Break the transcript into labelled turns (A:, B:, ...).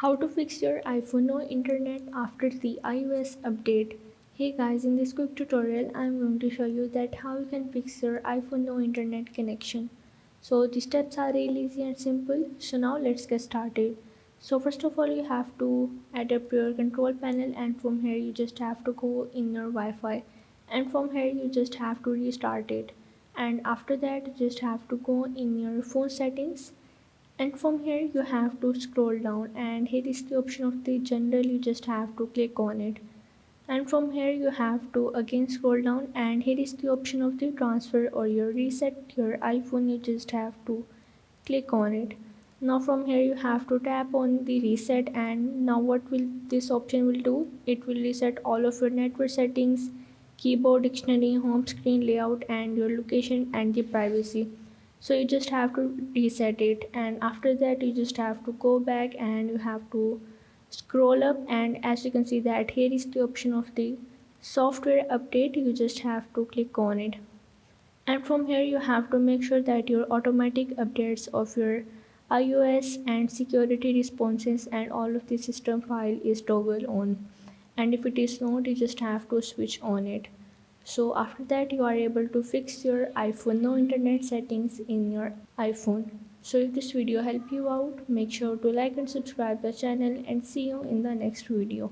A: How to fix your iPhone no internet after the iOS update. Hey guys, in this quick tutorial I'm going to show you that how you can fix your iPhone no internet connection. So the steps are really easy and simple. So now let's get started. So first of all you have to adapt your control panel, and from here you just have to go in your Wi-Fi, and from here you just have to restart it, and after that you just have to go in your phone settings, and from here you have to scroll down, and here is the option of the general. You just have to click on it, and from here you have to again scroll down, and here is the option of the transfer or your reset your iPhone. You just have to click on it. Now from here you have to tap on the reset, and now what will this option will do, it will reset all of your network settings, keyboard, dictionary, home screen layout, and your location and the privacy. So you just have to reset it, and after that you just have to go back and you have to scroll up, and as you can see that here is the option of the software update. You just have to click on it, and from here you have to make sure that your automatic updates of your iOS and security responses and all of the system file is toggle on, and if it is not you just have to switch on it. So after that you are able to fix your iPhone no internet settings in your iPhone. So if this video helped you out, make sure to like and subscribe the channel, and see you in the next video.